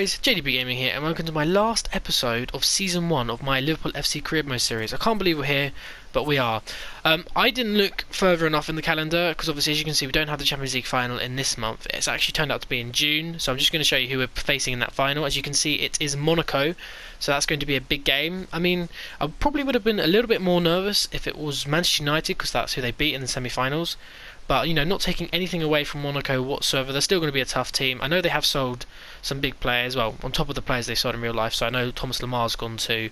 guys, JDB Gaming here, and welcome to my last episode of Season 1 of my Liverpool FC Career Mode series. I can't believe we're here, but we are. I didn't look further enough in the calendar, because obviously as you can see we don't have the Champions League final in this month. It's actually turned out to be in June, so I'm just going to show you who we're facing in that final. As you can see, it is Monaco, so that's going to be a big game. I mean, I probably would have been a little bit more nervous if it was Manchester United, because that's who they beat in the semi-finals. But, you know, not taking anything away from Monaco whatsoever, they're still going to be a tough team. I know they have sold some big players, well, on top of the players they sold in real life. So I know Thomas Lamar's gone to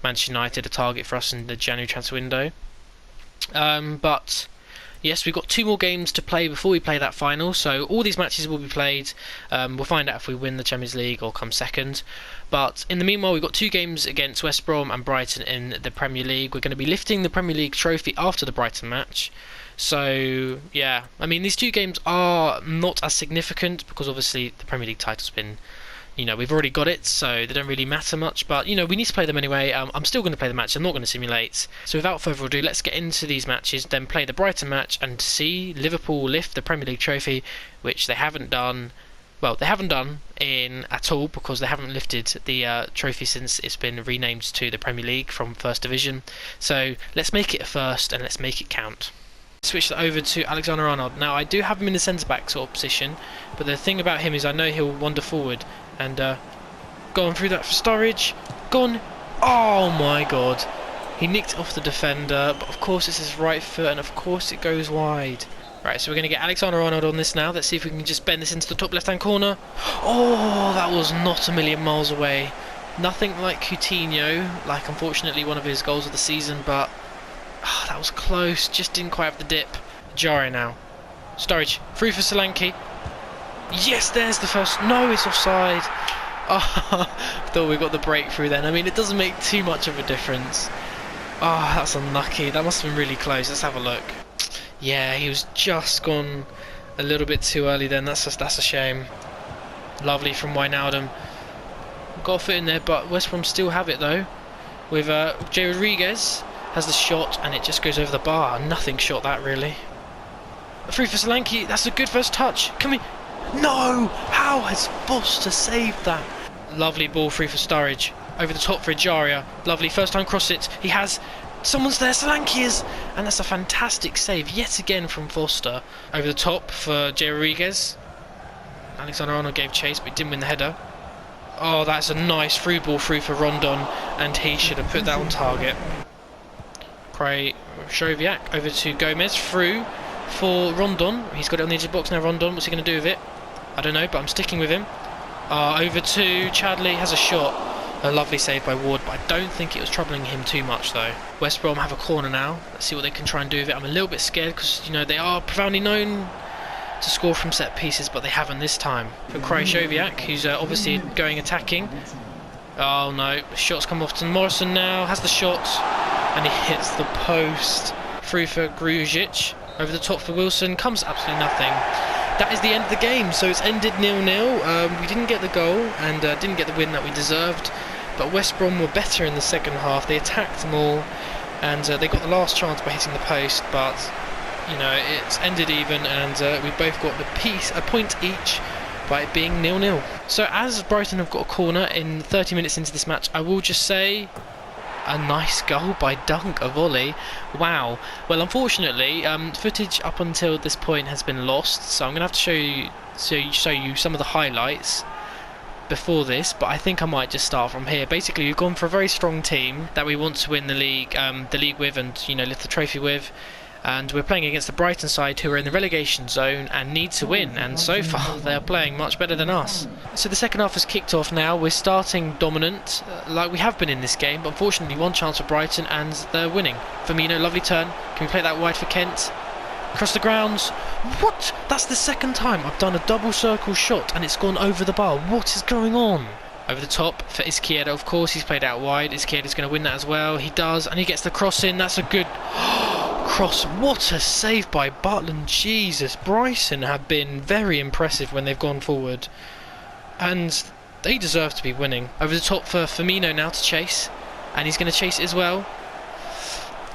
Manchester United, a target for us in the January transfer window. But, yes, we've got 2 more games to play before we play that final. So all these matches will be played. We'll find out if we win the Champions League or come second. But in the meanwhile, we've got 2 games against West Brom and Brighton in the Premier League. We're going to be lifting the Premier League trophy after the Brighton match. So, yeah, I mean, these 2 games are not as significant because obviously the Premier League title's been, you know, we've already got it, so they don't really matter much. But, you know, we need to play them anyway. I'm still going to play the match. I'm not going to simulate. So without further ado, let's get into these matches, then play the Brighton match and see Liverpool lift the Premier League trophy, which they haven't done. Well, they haven't done at all because they haven't lifted the trophy since it's been renamed to the Premier League from First Division. So let's make it a first and let's make it count. Switch that over to Alexander-Arnold. Now I do have him in the centre-back sort of position, but the thing about him is I know he'll wander forward and go on through that for Sturridge. Gone. Oh my god. He nicked off the defender, but of course it's his right foot and of course it goes wide. Right, so we're going to get Alexander-Arnold on this now. Let's see if we can just bend this into the top left-hand corner. Oh, that was not a million miles away. Nothing like Coutinho, like unfortunately one of his goals of the season, but oh, that was close, just didn't quite have the dip. Jari now. Sturridge, through for Solanke. Yes, there's the first. No, it's offside. Oh, thought we got the breakthrough then. I mean, it doesn't make too much of a difference. Oh, that's unlucky. That must have been really close. Let's have a look. Yeah, he was just gone a little bit too early then. That's a shame. Lovely from Wijnaldum. Got a foot in there, but West Brom still have it though. With Jay Rodriguez. Has the shot and it just goes over the bar. Nothing shot that really. Through for Solanke. That's a good first touch. Can we? No! How has Foster saved that? Lovely ball through for Sturridge. Over the top for Ejaria. Lovely first time cross it. He has. Someone's there. Solanke is. And that's a fantastic save yet again from Foster. Over the top for Jay Rodriguez. Alexander-Arnold gave chase but he didn't win the header. Oh, that's a nice through ball through for Rondon. And he should have put that on target. Shoviak over to Gomez, through for Rondon. He's got it on the edge of the box now. Rondon, what's he going to do with it? I don't know, but I'm sticking with him. Over to Chadley, has a shot. A lovely save by Ward, but I don't think it was troubling him too much though. West Brom have a corner now. Let's see what they can try and do with it. I'm a little bit scared because, you know, they are profoundly known to score from set pieces, but they haven't this time. For Shoviak, who's obviously going attacking. Oh no, shots come off to Morrison now, has the shot. And he hits the post. Through for Grujic. Over the top for Wilson. Comes absolutely nothing. That is the end of the game. So it's ended 0-0. We didn't get the goal and didn't get the win that we deserved. But West Brom were better in the second half. They attacked them all. And they got the last chance by hitting the post. But, you know, it's ended even. And we both got a point each by it being 0-0. So as Brighton have got a corner in 30 minutes into this match, I will just say, a nice goal by Dunk, a volley. Wow. Well, unfortunately, footage up until this point has been lost, so I'm going to have to show you some of the highlights before this, but I think I might just start from here. Basically, we've gone for a very strong team that we want to win the league with and, you know, lift the trophy with. And we're playing against the Brighton side who are in the relegation zone and need to win, and so far they are playing much better than us. So the second half has kicked off now. We're starting dominant like we have been in this game, but unfortunately one chance for Brighton and they're winning. Firmino, lovely turn. Can we play that wide for Kent? Across the grounds. What? That's the second time I've done a double circle shot and it's gone over the bar. What is going on? Over the top for Izquierdo, of course. He's played out wide. Izquierdo's going to win that as well. He does, and he gets the cross in. That's a good cross. What a save by Butland. Jesus, Bryson have been very impressive when they've gone forward, and they deserve to be winning. Over the top for Firmino now to chase, and he's going to chase it as well.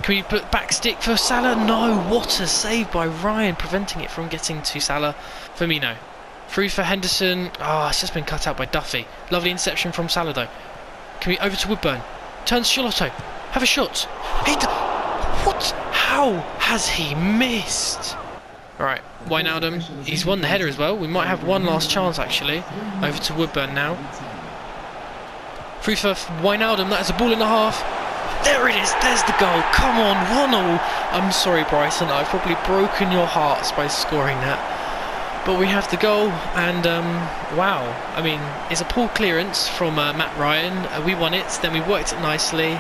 Can we put back stick for Salah? No. What a save by Ryan, preventing it from getting to Salah. Firmino Through for Henderson. Oh, it's just been cut out by Duffy. Lovely interception from Salado. Can we over to Woodburn? Turns Charlotto. Have a shot. What? How has he missed? Alright, Wijnaldum. He's won the header as well. We might have one last chance actually. Over to Woodburn now. Through for Wijnaldum. That is a ball and a half. There it is. There's the goal. Come on, 1-0. I'm sorry, Bryson. I've probably broken your hearts by scoring that. But we have the goal, and wow. I mean, it's a poor clearance from Matt Ryan. We won it, then we worked it nicely.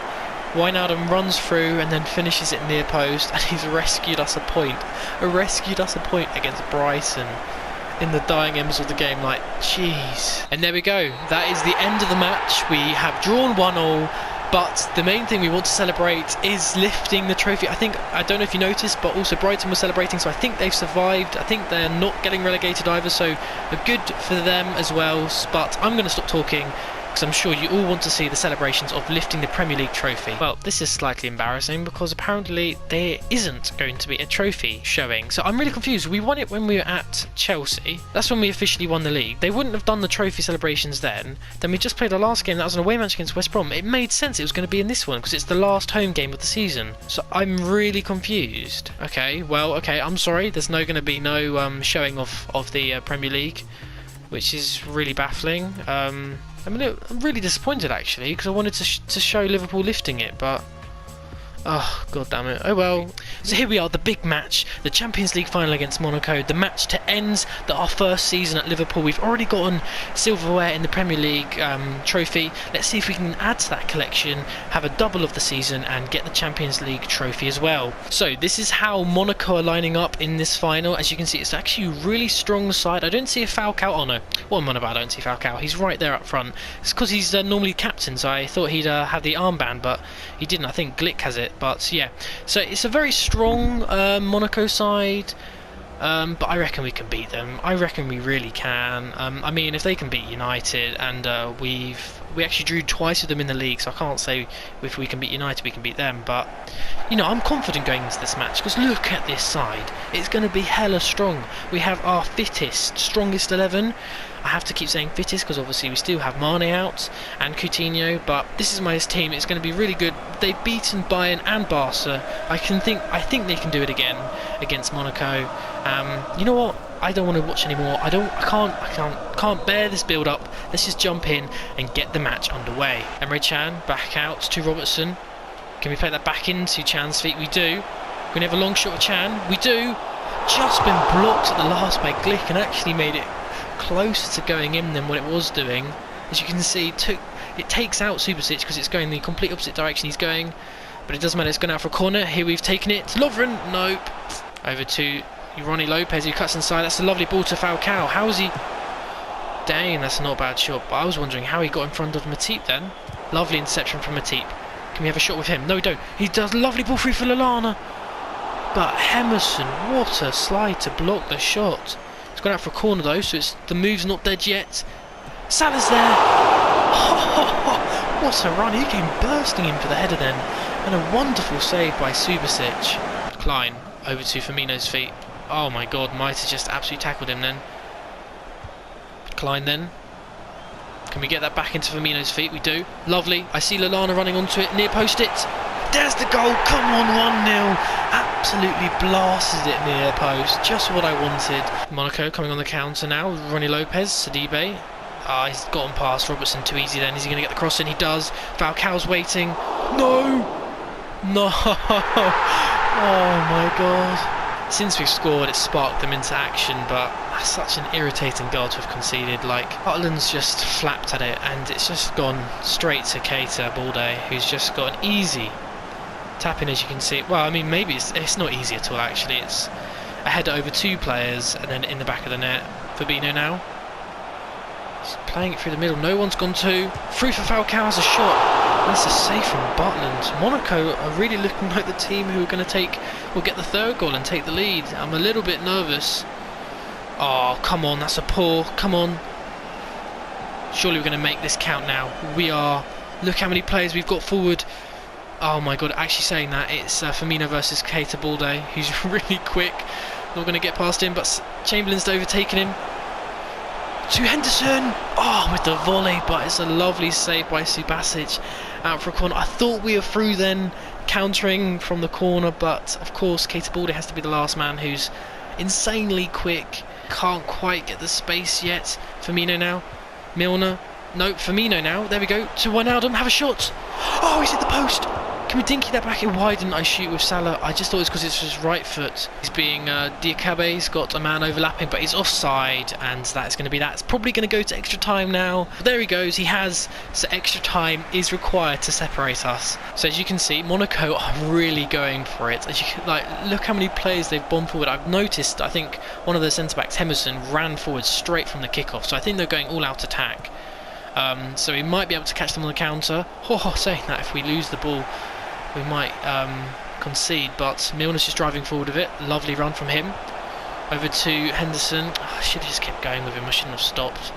Wijnaldum runs through and then finishes it near post, and he's rescued us a point. Rescued us a point against Brighton in the dying embers of the game. Like, jeez. And there we go. That is the end of the match. We have drawn 1-1. But the main thing we want to celebrate is lifting the trophy. I don't know if you noticed, but also Brighton was celebrating, so I think they've survived. I think they're not getting relegated either, so good for them as well. But I'm going to stop talking, because I'm sure you all want to see the celebrations of lifting the Premier League trophy. Well, this is slightly embarrassing because apparently there isn't going to be a trophy showing. So I'm really confused. We won it when we were at Chelsea. That's when we officially won the league. They wouldn't have done the trophy celebrations then. Then we just played our last game. That was an away match against West Brom. It made sense it was going to be in this one because it's the last home game of the season. So I'm really confused. Okay, well, okay, I'm sorry. There's going to be no showing of the Premier League, which is really baffling. I'm really disappointed actually, because I wanted to show Liverpool lifting it, but oh, god damn it. Oh well. So here we are, the big match, the Champions League final against Monaco, the match to end our first season at Liverpool. We've already gotten silverware in the Premier League trophy. Let's see if we can add to that collection, have a double of the season, and get the Champions League trophy as well. So this is how Monaco are lining up in this final. As you can see, it's actually a really strong side. I don't see a Falcao. Oh no, what am I on about? I don't see Falcao. He's right there up front. It's because he's normally captain, so I thought he'd have the armband, but he didn't. I think Glick has it. But yeah, so it's a very strong Monaco side, but I reckon we can beat them. I reckon we really can. I mean, if they can beat United, and we actually drew twice with them in the league, so I can't say if we can beat United we can beat them, but you know, I'm confident going into this match because look at this side. It's going to be hella strong. We have our fittest, strongest 11. I have to keep saying fittest because obviously we still have Mane out and Coutinho, but this is my team. It's going to be really good. They've beaten Bayern and Barca. I think they can do it again against Monaco. You know what? I don't want to watch anymore. I can't bear this build up. Let's just jump in and get the match underway. Emre Can back out to Robertson. Can we play that back into Chan's feet? We do. Can we have a long shot with Can? We do. Just been blocked at the last by Glick and actually made it closer to going in than what it was doing. As you can see, it takes out Subasic because it's going the complete opposite direction he's going, but it doesn't matter. It's gone out for a corner. Here we've taken it. Lovren, nope. Over to Ronnie Lopez, who cuts inside. That's a lovely ball to Falcao. How is he? Dang, that's not a bad shot, but I was wondering how he got in front of Matip then. Lovely interception from Matip. Can we have a shot with him? No, we don't. He does. Lovely ball free for Lallana, but Emerson, what a slide to block the shot. It's gone out for a corner though, so the move's not dead yet. Salah's there. What a run. He came bursting in for the header then, and a wonderful save by Subasic. Klein over to Firmino's feet. Oh my god, might have just absolutely tackled him then. Klein then. Can we get that back into Firmino's feet? We do. Lovely. I see Lallana running onto it. Near post it. There's the goal. Come on, 1-0. Absolutely blasted it near post. Just what I wanted. Monaco coming on the counter now. Ronnie Lopez. Sidibe. He's gotten past Robertson too easy then. Is he going to get the cross in? He does. Falcao's waiting. No! No! Oh my god. Since we've scored, it sparked them into action, but that's such an irritating goal to have conceded. Like, Butland's just flapped at it, and it's just gone straight to Keita Balde, who's just got an easy tap in, as you can see. Well, I mean, maybe it's not easy at all, actually. It's a header over two players, and then in the back of the net. Fabinho now. He's playing it through the middle. No one's gone to. Through for Falcao has a shot. That's a save from Butland. Monaco are really looking like the team who are going to get the third goal and take the lead. I'm a little bit nervous. Oh, come on, that's a poor. Come on. Surely we're going to make this count now. We are. Look how many players we've got forward. Oh my god, actually saying that, it's Firmino versus Keita Balde, who's really quick. Not going to get past him, but Chamberlain's overtaken him. to Henderson. Oh, with the volley, but it's a lovely save by Subasic out for a corner. I thought we were through then, countering from the corner, but of course Keita Balde has to be the last man, who's insanely quick. Can't quite get the space yet. Firmino now. Milner. No, Firmino now. There we go. To Wijnaldum. Have a shot. Oh, he's hit the post. Can we dinky that back in? Why didn't I shoot with Salah? I just thought it was because it's his right foot. He's being Diakabe's got a man overlapping, but he's offside, and that's going to be that. It's probably going to go to extra time now. But there he goes. He has. So extra time is required to separate us. So as you can see, Monaco are really going for it. As you can, look how many players they've bombed forward. I've noticed. I think one of the centre backs, Emerson, ran forward straight from the kickoff. So I think they're going all out attack. So we might be able to catch them on the counter. Oh, saying that, if we lose the ball, we might concede, but Milner's just driving forward with it. Lovely run from him. Over to Henderson. Oh, I should have just kept going with him. I shouldn't have stopped.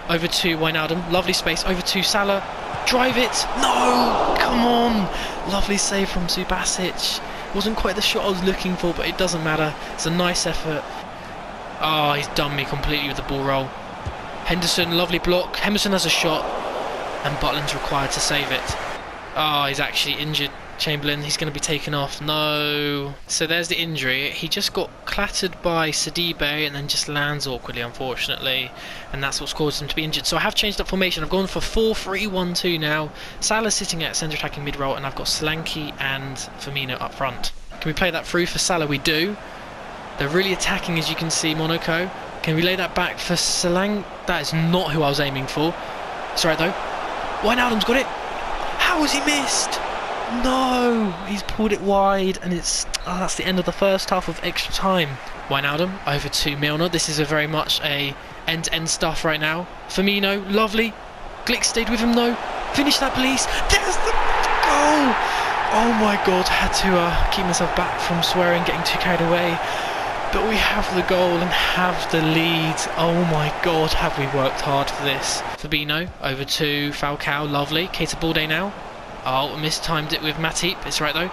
Over to Wijnaldum. Lovely space. Over to Salah. Drive it. No! Come on! Lovely save from Subasic. Wasn't quite the shot I was looking for, but it doesn't matter. It's a nice effort. Oh, he's done me completely with the ball roll. Henderson, lovely block. Henderson has a shot, and Butland's required to save it. Oh, he's actually injured. Chamberlain, he's going to be taken off. No. So there's the injury. He just got clattered by Sidibe and then just lands awkwardly, unfortunately, and that's what's caused him to be injured. So I have changed up formation. I've gone for 4-3-1-2 now. Salah's sitting at centre attacking mid role, and I've got Solanke and Firmino up front. Can we play that through for Salah? We do. They're really attacking, as you can see, Monaco. Can we lay that back for Solanke? That is not who I was aiming for. It's alright though. Wijnaldum's got it. How has he missed? No, he's pulled it wide, and that's the end of the first half of extra time. Wijnaldum over to Milner. This is a very much a end-to-end stuff right now. Firmino, lovely. Glick stayed with him though. Finish that, please. There's the goal. Oh my God, had to keep myself back from swearing, getting too carried away. But we have the goal and have the lead. Oh my God, have we worked hard for this. Fabinho over to Falcao, lovely. Keita Balde now. Oh, mistimed it with Matip. It's right though.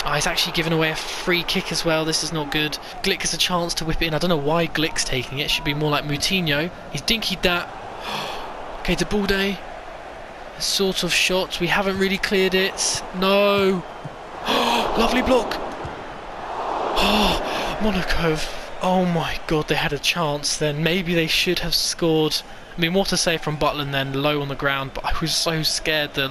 Oh, he's actually given away a free kick as well. This is not good. Glick has a chance to whip it in. I don't know why Glick's taking it. It should be more like Moutinho. He's dinkied that. Keita Balde. Sort of shot. We haven't really cleared it. No. Lovely block. Oh, Monaco. Oh my God, they had a chance then. Maybe they should have scored. I mean, what a save from Butland then, low on the ground, but I was so scared the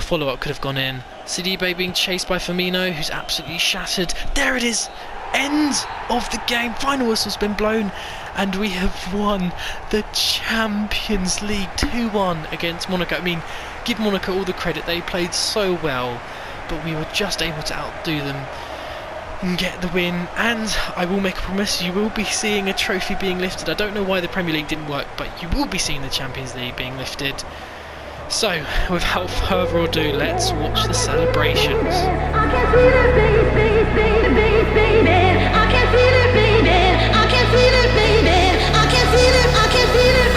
follow-up could have gone in. Sidibe being chased by Firmino, who's absolutely shattered. There it is! End of the game. Final whistle's been blown, and we have won the Champions League 2-1 against Monaco. I mean, give Monaco all the credit. They played so well, but we were just able to outdo them and get the win. And I will make a promise, you will be seeing a trophy being lifted. I don't know why the Premier League didn't work, but you will be seeing the Champions League being lifted. So without further ado, let's watch the celebrations. I can feel it, baby, baby, baby, baby. I can feel it, baby. I can feel it, baby. I can feel it, I can feel it,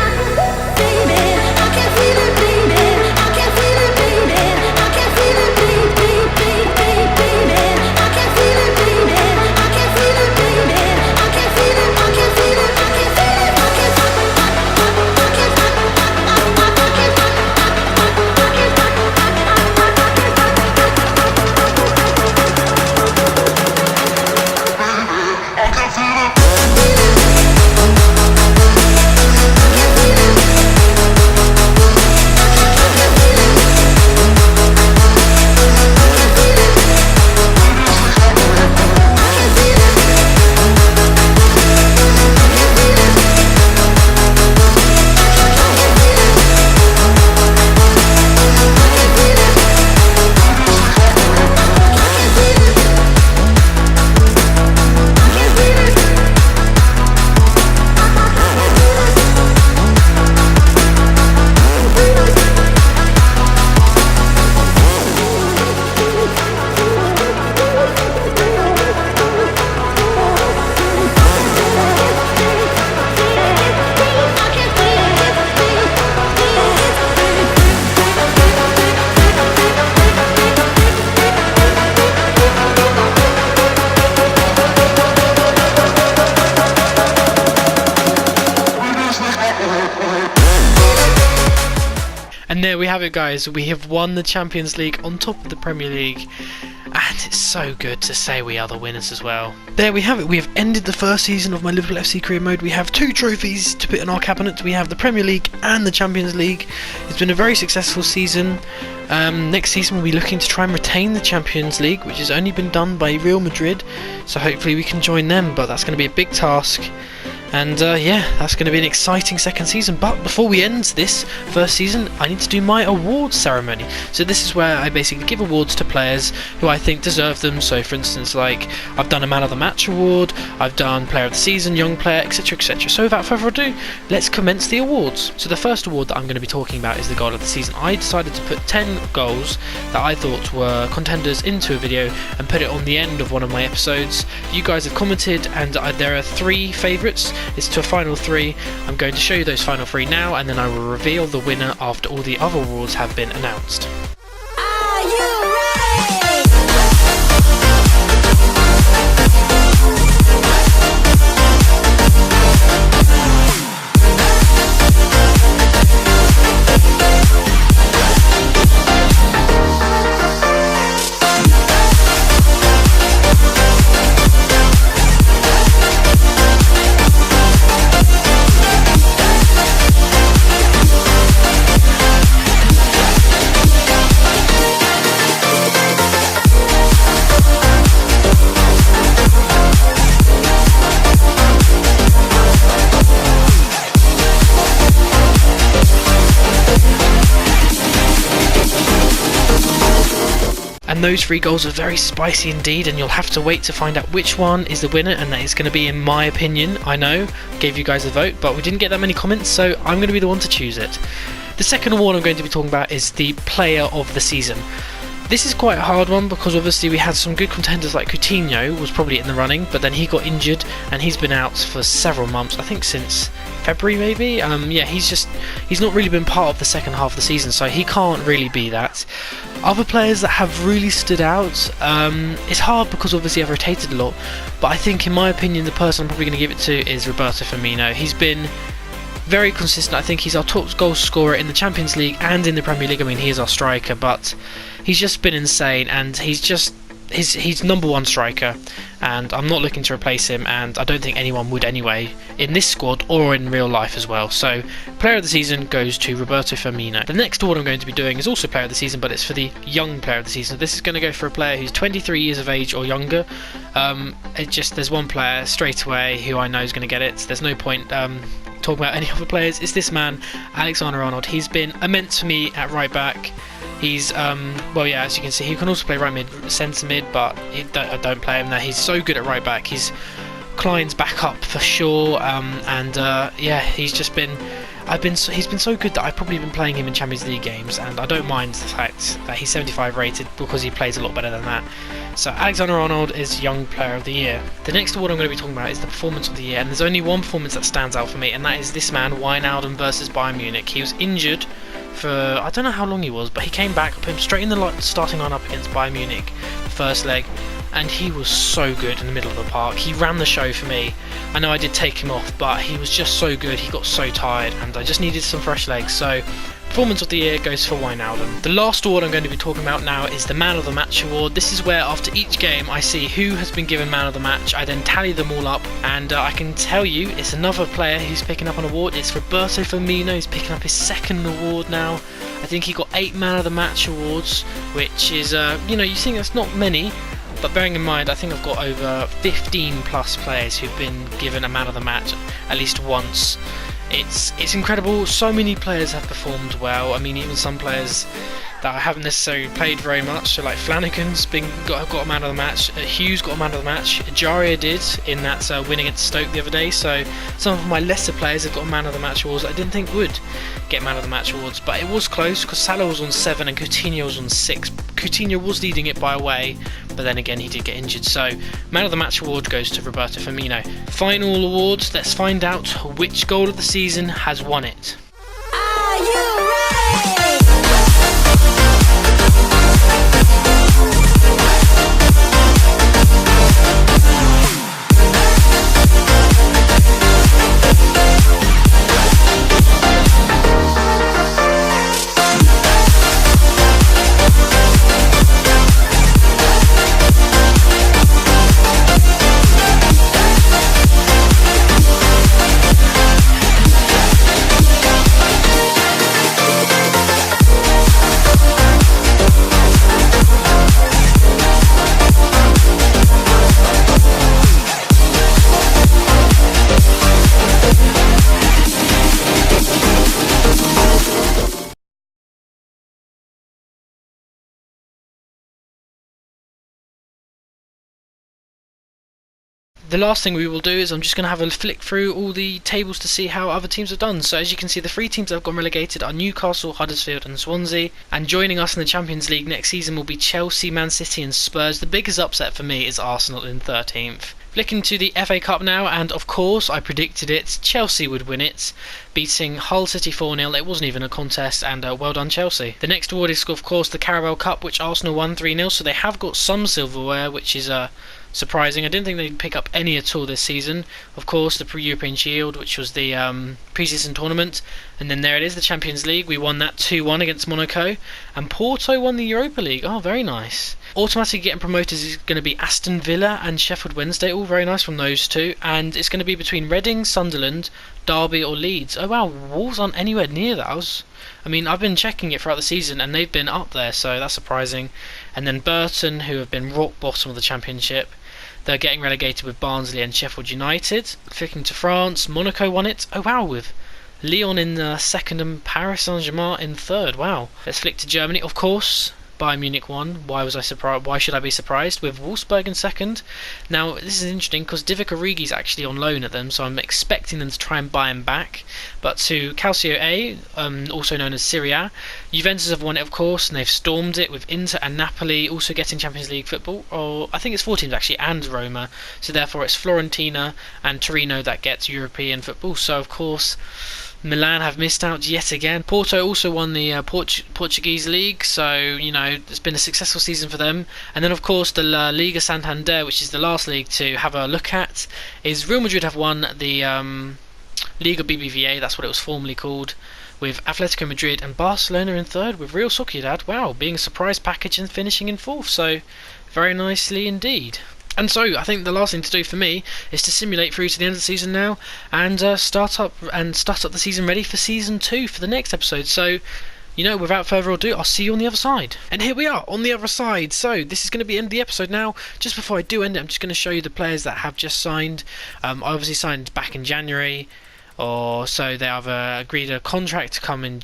baby. I can feel it, baby. I can feel it, baby. I can feel it, baby, baby, baby. I can feel it, baby. I can feel it, baby. I can feel it, I can feel it, I can feel it, I can feel it. have it, guys. We have won the Champions League on top of the Premier League, and it's so good to say we are the winners as well. There we have it. We have ended the first season of my Liverpool FC career mode. We have 2 trophies to put in our cabinet. We have the Premier League and the Champions League. It's been a very successful season. Next season we'll be looking to try and retain the Champions League, which has only been done by Real Madrid, so hopefully we can join them, but that's going to be a big task. And yeah, that's going to be an exciting second season. But before we end this first season, I need to do my awards ceremony. So this is where I basically give awards to players who I think deserve them. So for instance, like, I've done a Man of the Match award, I've done Player of the Season, Young Player, etc, etc. So without further ado, let's commence the awards. So the first award that I'm going to be talking about is the Goal of the Season. I decided to put 10 goals that I thought were contenders into a video and put it on the end of one of my episodes. You guys have commented, and there are 3 favourites. It's to a final 3. I'm going to show you those final 3 now, and then I will reveal the winner after all the other awards have been announced. Are you ready? And those 3 goals are very spicy indeed, and you'll have to wait to find out which one is the winner, and that is going to be, in my opinion, I know, gave you guys a vote, but we didn't get that many comments, so I'm going to be the one to choose it. The second award I'm going to be talking about is the Player of the Season. This is quite a hard one because obviously we had some good contenders, like Coutinho was probably in the running, but then he got injured and he's been out for several months, I think since February maybe. Yeah, he's not really been part of the second half of the season, so he can't really be that. Other players that have really stood out, it's hard because obviously I've rotated a lot, but I think in my opinion the person I'm probably going to give it to is Roberto Firmino. He's been very consistent. I think he's our top goal scorer in the Champions League and in the Premier League. I mean, he is our striker, but he's just been insane, and he's number 1 striker, and I'm not looking to replace him, and I don't think anyone would anyway, in this squad or in real life as well. So Player of the Season goes to Roberto Firmino. The next award I'm going to be doing is also Player of the Season, but it's for the Young Player of the Season. This is going to go for a player who's 23 years of age or younger. There's one player straight away who I know is going to get it. There's no point talking about any other players. It's this man, Alexander-Arnold. He's been immense for me at right back. He's well, yeah, as you can see, he can also play right mid, centre mid, but I don't play him there. He's so good at right back. He's Klein's back up for sure, yeah, he's been so good that I've probably been playing him in Champions League games, and I don't mind the fact that he's 75 rated because he plays a lot better than that. So Alexander-Arnold is Young Player of the Year. The next award I'm going to be talking about is the Performance of the Year, and there's only one performance that stands out for me, and that is this man, Wijnaldum versus Bayern Munich. He was injured for, I don't know how long he was, but he came back, put him straight in the starting lineup against Bayern Munich, the first leg, and he was so good in the middle of the park. He ran the show for me. I know I did take him off, but he was just so good. He got so tired, and I just needed some fresh legs. So Performance of the Year goes for Wijnaldum. The last award I'm going to be talking about now is the Man of the Match award. This is where after each game I see who has been given Man of the Match. I then tally them all up, and I can tell you it's another player who's picking up an award. It's Roberto Firmino. He's picking up his 2nd award now. I think he got 8 Man of the Match awards, which is, you think that's not many, but bearing in mind I think I've got over 15 plus players who've been given a Man of the Match at least once. It's incredible. So many players have performed well. I mean, even some players that I haven't necessarily played very much. So like Flanagan's got a Man of the Match. Hughes got a Man of the Match. Jaria did in that win against Stoke the other day. So some of my lesser players have got a Man of the Match awards I didn't think would get Man of the Match awards, but it was close because Salah was on 7 and Coutinho was on 6. Coutinho was leading it by a way, but then again he did get injured. So Man of the Match award goes to Roberto Firmino. Final awards. Let's find out which goal of the season has won it. Are you ready? the last thing we will do is I'm just going to have a flick through all the tables to see how other teams have done. So as you can see, the 3 teams that have gone relegated are Newcastle, Huddersfield and Swansea. And joining us in the Champions League next season will be Chelsea, Man City and Spurs. The biggest upset for me is Arsenal in 13th. Flicking to the FA Cup now, and of course I predicted it, Chelsea would win it, beating Hull City 4-0, it wasn't even a contest, and well done Chelsea. The next award is of course the Carabao Cup, which Arsenal won 3-0, so they have got some silverware, which is surprising. I didn't think they'd pick up any at all this season. Of course, the European Shield, which was the pre-season tournament, and then there it is, the Champions League. We won that 2-1 against Monaco, and Porto won the Europa League. Oh, very nice. Automatically getting promoted is going to be Aston Villa and Sheffield Wednesday. All very nice from those two, and it's going to be between Reading, Sunderland, Derby or Leeds. Oh wow, Wolves aren't anywhere near that. I've been checking it throughout the season and they've been up there, so that's surprising. And then Burton, who have been rock bottom of the Championship, they're getting relegated with Barnsley and Sheffield United. Flicking to France, Monaco won it. Oh wow, with Lyon in second and Paris Saint-Germain in third. Wow. Let's flick to Germany, of course. Bayern Munich won. Why was I surprised? Why should I be surprised? With Wolfsburg in second. Now this is interesting because Divock Origi's actually on loan at them, so I'm expecting them to try and buy him back. But to Calcio A, also known as Serie A, Juventus have won it of course, and they've stormed it with Inter and Napoli also getting Champions League football. Or I think it's 4 teams actually, and Roma. So therefore it's Fiorentina and Torino that gets European football. So of course Milan have missed out yet again. Porto also won the Portuguese league, so it's been a successful season for them. And then of course the La Liga Santander, which is the last league to have a look at, is Real Madrid have won the Liga BBVA, that's what it was formerly called, with Atletico Madrid and Barcelona in third, with Real Sociedad, wow, being a surprise package and finishing in fourth, so very nicely indeed. And so I think the last thing to do for me is to simulate through to the end of the season now and start up the season ready for season 2 for the next episode. So without further ado, I'll see you on the other side. And here we are on the other side. So this is going to be the end of the episode now. Just before I do end it, I'm just going to show you the players that have just signed. I obviously signed back in January, or so they have agreed a contract to come in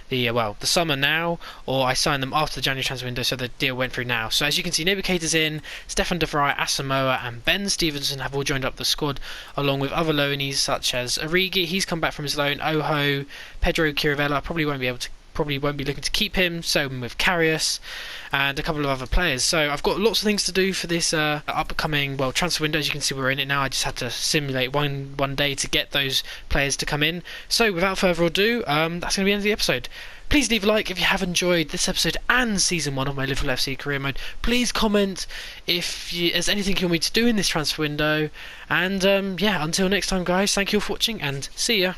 the summer now, or I signed them after the January transfer window, so the deal went through now. So as you can see, Naby Keita's in, Stefan de Vrij, Asamoah and Ben Stevenson have all joined up the squad, along with other loanees such as Origi, he's come back from his loan, Oho, Pedro Chirivella, probably won't be looking to keep him, so with Karius and a couple of other players. So I've got lots of things to do for this upcoming transfer window. As you can see, we're in it now. I just had to simulate one day to get those players to come in. So without further ado, that's going to be the end of the episode. Please leave a like if you have enjoyed this episode and Season 1 of my Liverpool FC career mode. Please comment if there's anything you want me to do in this transfer window. And until next time guys, thank you all for watching and see ya.